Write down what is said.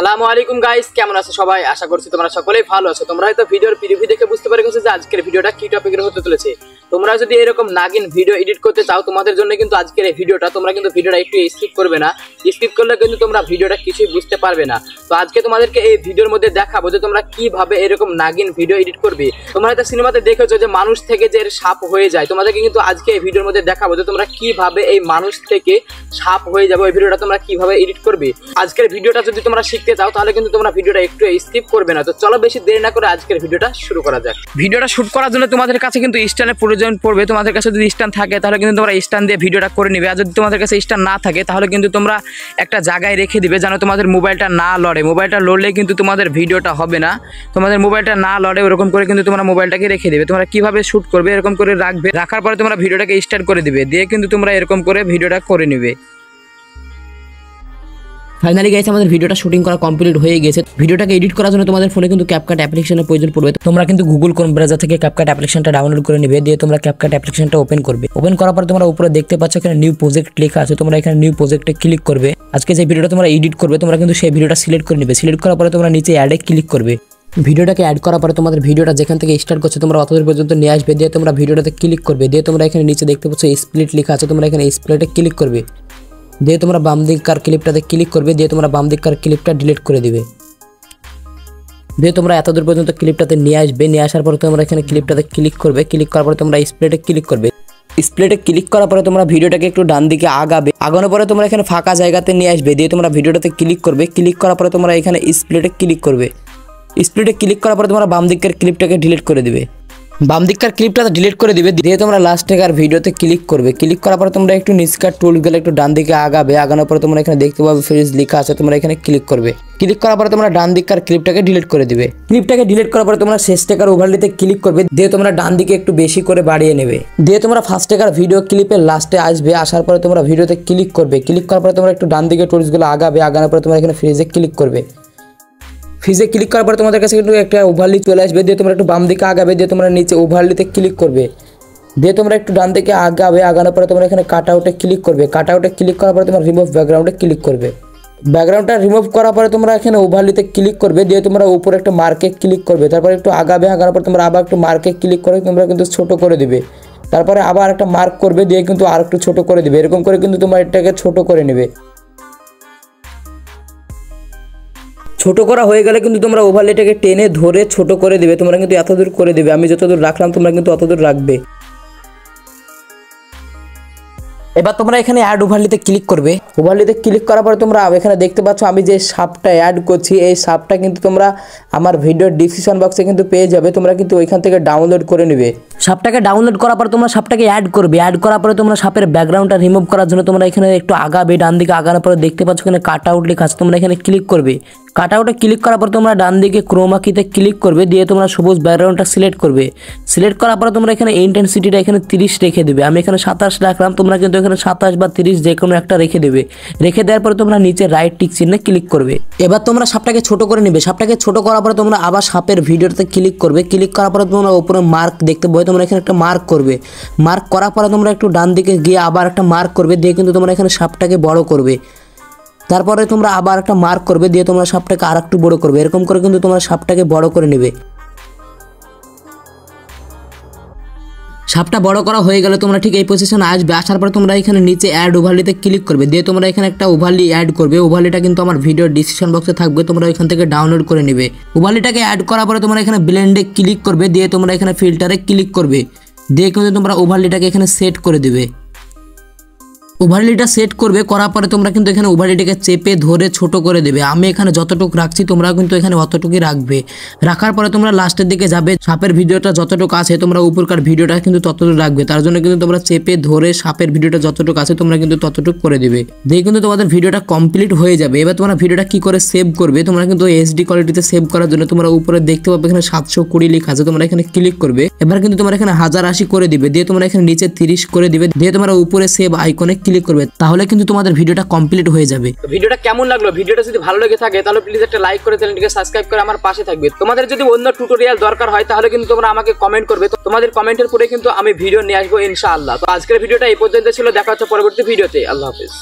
আসসালামু আলাইকুম গাইস, কেমন আছো সবাই? আশা করছি তোমরা সকলেই ভালো আছো। তোমরা হয়তো ভিডিওর প্রিভিউ দেখে বুঝতে পেরে গেছো যে আজকের ভিডিওটা কি টপিকের হতে চলেছে। তোমরা যদি এরকম নাগিন ভিডিও এডিট করতে চাও, তোমাদের জন্য কিন্তু আজকের এই ভিডিওটা। তোমরা কিন্তু ভিডিওটা একটু স্কিপ করবে না, স্কিপ করলে কিন্তু তোমরা ভিডিওটা কিছুই বুঝতে পারবে না। তো আজকে তোমাদেরকে এই ভিডিওর মধ্যে দেখাবো যে তোমরা কিভাবে এরকম নাগিন ভিডিও এডিট করবে। তোমরা হয়তো সিনেমাতে দেখেছো যে মানুষ থেকে যে সাপ হয়ে যায়, তোমাদেরকে কিন্তু আজকে এই ভিডিওর মধ্যে দেখাবো যে তোমরা কিভাবে এই মানুষ থেকে সাপ হয়ে যাবে। ওই ভিডিওটা তোমরা কিভাবে এডিট করবে। আজকের ভিডিওটা যদি তোমরা শিখতে চাও তাহলে কিন্তু তোমরা ভিডিওটা একটু স্কিপ করবে না। তো চলো বেশি দেরি না করে আজকের ভিডিওটা শুরু করা যাক। ভিডিওটা শুট করার জন্য তোমাদের কাছে কিন্তু স্ট্যান্ডের প্রয়োজন পড়বে। তোমাদের কাছে যদি স্ট্যান্ড থাকে তাহলে কিন্তু তোমরা স্ট্যান্ড দিয়ে ভিডিওটা করে নিবে। আর যদি তোমাদের কাছে স্ট্যান্ড না থাকে তাহলে কিন্তু তোমরা একটা জায়গায় রেখে দিবে যেন তোমাদের মোবাইলটা না লড়ে। মোবাইলটা লড়লে কিন্তু তোমাদের ভিডিওটা হবে না। তোমাদের মোবাইলটা না লড়ে ওরকম করে কিন্তু তোমরা মোবাইলটাকে রেখে দিবে। তোমরা কিভাবে শুট করবে এরকম করে রাখবে। রাখার পরে তোমরা ভিডিওটাকে স্টার্ট করে দিবে, দিয়ে কিন্তু তোমরা এরকম করে ভিডিওটা করে নিবে। ফাইনালি গাইস, আমাদের ভিডিওটা শুটিং করা কমপ্লিট হয়ে গেছে। ভিডিওটাকে এডিট করার জন্য তোমাদের ফোনে কিন্তু ক্যাপকাট অ্যাপ্লিকেশনের প্রয়োজন পড়বে। তোমরা কিন্তু গুগল ক্রোম ব্রাউজার থেকে ক্যাপকাট অ্যাপ্লিকেশনটা ডাউনলোড করে নেবে, দিয়ে তোমরা ক্যাপকাট অ্যাপ্লিকেশনটা ওপেন করবে। ওপেন করার পর তোমরা উপরে দেখতে পাচ্ছ এখানে নিউ প্রজেক্ট লেখা আছে। তোমরা এখানে নিউ প্রজেক্টে ক্লিক করবে। আজকে যে ভিডিওটা তোমরা এডিট করবে তোমরা কিন্তু সেই ভিডিওটা সিলেক্ট করে নেবে। সিলেক্ট করার পরে তোমরা নিচে অ্যাডে ক্লিক করবে। ভিডিওটাকে অ্যাড করার পরে তোমাদের ভিডিওটা যেখান থেকে স্টার্ট করছো তোমরা অতদূর পর্যন্ত নিয়ে আসবে, দিয়ে তোমরা ভিডিওটাতে ক্লিক করবে। দিয়ে তোমরা এখানে নিচে দেখতে পাচ্ছ স্প্লিট লেখা আছে। তোমরা এখানে স্প্লিটে ক্লিক করবে, দিয়ে তোমরা বাম দিককার ক্লিপটাতে ক্লিক করবে। দিয়ে তোমরা বাম দিককার ক্লিপটা ডিলিট করে দিবে। দিয়ে তোমরা এতদূর পর্যন্ত ক্লিপটাতে নিয়ে আসবে। নিয়ে আসার পরে তোমরা এখানে ক্লিপটাতে ক্লিক করবে। ক্লিক করার পরে তোমরা স্প্লিটে ক্লিক করবে। স্প্লিটে ক্লিক করার পরে তোমরা ভিডিওটাকে একটু ডান দিকে আগাবে। আগানোর পরে তোমরা এখানে ফাঁকা জায়গাতে নিয়ে আসবে। দিয়ে তোমরা ভিডিওটাতে ক্লিক করবে। ক্লিক করার পরে তোমরা এখানে স্প্লিটে ক্লিক করবে। স্প্লিটে ক্লিক করার পরে তোমরা বাম দিকের ক্লিপটাকে ডিলিট করে দিবে। বাম দিককার ক্লিপটা ডিলিট করে দিবে। দিয়ে তোমরা লাস্টেকার ভিডিওতে ক্লিক করবে। ক্লিক করার পরে তোমরা একটু নিচকার টুলগুলো একটু ডান দিকে আগাবে। আগানোর পরে তোমরা এখানে দেখতে পাবে ফ্রিজ লেখা আছে। তোমরা এখানে ক্লিক করবে। ক্লিক করার পরে তোমরা ডান দিককার ক্লিপটাকে ডিলিট করে দিবে। ক্লিপটাকে ডিলিট করার পরে তোমরা শেষটাকার ওভারলেতে ক্লিক করবে। দিয়ে তোমরা ডান দিকে একটু বেশি করে বাড়িয়ে নেবে। দিয়ে তোমরা ফার্স্টেকার ভিডিও ক্লিপের লাস্টে আসবে। আসার পরে তোমরা ভিডিওতে ক্লিক করবে। ক্লিক করার পরে তোমরা একটু ডান দিকে টুলসগুলো আগাবে। আগানোর পরে তোমরা এখানে ফ্রিজে ক্লিক করবে। ফ্রিজে ক্লিক করার পরে তোমাদের কাছে কিন্তু একটা ওভারলি চলে আসবে। দিয়ে তোমরা একটু বাম দিকে আগাবে। দিয়ে তোমরা নিচে ওভারলিতে ক্লিক করবে। দিয়ে তোমরা একটু ডান দিকে আগাবে। আগানোর পরে তোমরা এখানে কাট আউটে ক্লিক করবে। কাট আউটে ক্লিক করার পরে তোমরা রিমুভ ব্যাকগ্রাউন্ডে ক্লিক করবে। ব্যাকগ্রাউন্ডটা রিমুভ করার পরে তোমরা এখানে ওভারলিতে ক্লিক করবে। দিয়ে তোমরা উপরে একটা মার্কে ক্লিক করবে। তারপরে একটু আগাবে। আগানোর পর তোমরা আবার একটু মার্কে ক্লিক করে তোমরা কিন্তু ছোট করে দিবে। তারপরে আবার একটা মার্ক করবে, দিয়ে কিন্তু আর একটু ছোট করে দিবে। এরকম করে কিন্তু তোমরা এটাকে ছোট করে নেবে। ছোট করা হয়ে গেলে কিন্তু তোমরা ওভারলেটাকে টেনে ধরে ছোট করে দিবে। তোমরা কিন্তু এতদূর করে দিবে। আমি যতদূর রাখলাম তোমরা কিন্তু অতদূর রাখবে। এবার তোমরা এখানে অ্যাড ওভারলিতে ক্লিক করবে। ওভারলিতে ক্লিক করার পরে তোমরা এখানে দেখতে পাচ্ছ আমি যে সাপটা অ্যাড করছি এই সাপটা কিন্তু তোমরা আমার ভিডিওর ডিসক্রিপশন বক্সে কিন্তু পেয়ে যাবে। তোমরা কিন্তু ওইখান থেকে ডাউনলোড করে নেবে। সাপটাকে ডাউনলোড করার পর তোমরা সাপটাকে অ্যাড করবে। অ্যাড করার পরে তোমরা সাপের ব্যাকগ্রাউন্ডটা রিমুভ করার জন্য তোমরা এখানে একটু আগাবে। ডান দিকে আগানোর পরে দেখতে পাচ্ছ এখানে কাট আউট লেখা আছে। তোমরা এখানে ক্লিক করবে। কাট আউটে ক্লিক করার পর তোমরা ডান দিকে ক্রোমা কিতে ক্লিক করবে। দিয়ে তোমরা সবুজ ব্যাকগ্রাউন্ডটা সিলেক্ট করবে। সিলেক্ট করার পরে তোমরা এখানে ইন্টেন্সিটিটা এখানে 30 রেখে দেবে। আমি এখানে 27 রাখলাম। তোমরা কিন্তু এখানে 27 বা 30 যে কোনো একটা রেখে দেবে। রেখে দেওয়ার পরে তোমরা নিচে রাইট টিক চিহ্নে ক্লিক করবে। এবার তোমরা সাপটাকে ছোট করে নেবে। সাপটাকে ছোট করার পরে তোমরা আবার সাপের ভিডিওতে ক্লিক করবে। ক্লিক করার পরে তোমরা উপরে মার্ক দেখতে পাবে। তোমরা এখানে একটা মার্ক করবে। মার্ক করার পরে তোমরা একটু ডান দিকে গিয়ে আবার একটা মার্ক করবে। দিয়ে কিন্তু তোমরা এখানে সাপটাকে বড় করবে। তারপরে তোমরা আবার একটা মার্ক করবে। দিয়ে তোমরা সাপটাকে আর একটু বড় করবে। এরকম করে কিন্তু তোমরা সাপটাকে বড় করে নেবে। সাপটা বড় করা হয়ে গেলে তোমরা ঠিক এই পজিশনে আসবে। আসার পর তোমরা এখানে নিচে অ্যাড ওভারলিতে ক্লিক করবে। দিয়ে তোমরা এখানে একটা ওভারলি অ্যাড করবে। ওভারলিটা কিন্তু আমার ভিডিওর ডিসক্রিপশন বক্সে থাকবে। তোমরা এখান থেকে ডাউনলোড করে নেবে। ওভারলিটাকে অ্যাড করার পরে তোমরা এখানে ব্লেন্ডে ক্লিক করবে। দিয়ে তোমরা এখানে ফিল্টারে ক্লিক করবে। দিয়ে কিন্তু তোমরা ওভারলিটাকে এখানে সেট করে দেবে। ওভারলিটা সেট করবে। করার পরে তোমরা কিন্তু এখানে ওভারলিটাকে চেপে ধরে ছোট করে দেবে। আমি এখানে যতটুকু রাখছি তোমরা কিন্তু এখানে অতটুকুই রাখবে। রাখার পরে তোমরা লাস্টের দিকে যাবে। সাপের ভিডিওটা যতটুকু আছে তোমরা উপরকার ভিডিওটা কিন্তু ততটুকু রাখবে। তার জন্য কিন্তু তোমরা চেপে ধরে সাপের ভিডিওটা যতটুকু আছে তোমরা কিন্তু ততটুকু করে দেবে। দিয়ে কিন্তু তোমাদের ভিডিওটা কমপ্লিট হয়ে যাবে। এবার তোমরা ভিডিওটা কি করে সেভ করবে, তোমরা কিন্তু এইচডি কোয়ালিটিতে সেভ করার জন্য তোমরা উপরে দেখতে পাবে এখানে 720 লেখা আছে। তোমরা এখানে ক্লিক করবে। এবার কিন্তু তোমরা এখানে 1080 করে দিবে। দিয়ে তোমরা এখানে নিচে 30 করে দিবে। দিয়ে তোমরা উপরে সেভ আইকনে ক্লিক করবে। তাহলে কিন্তু তোমাদের ভিডিওটা কমপ্লিট হয়ে যাবে। ভিডিওটা কেমন লাগলো? ভিডিওটা যদি ভালো লেগে থাকে তাহলে প্লিজ একটা লাইক করে চ্যানেলটিকে সাবস্ক্রাইব করে আমার পাশে থাকবে। তোমাদের যদি অন্য টিউটোরিয়াল দরকার হয় তাহলে কিন্তু তোমরা আমাকে কমেন্ট করবে। তোমাদের কমেন্টের পরে কিন্তু আমি ভিডিও নিয়ে আসবো ইনশাআল্লাহ। তো আজকের ভিডিওটা এই পর্যন্ত ছিল। দেখা হচ্ছে পরবর্তী ভিডিওতে। আল্লাহ হাফেজ।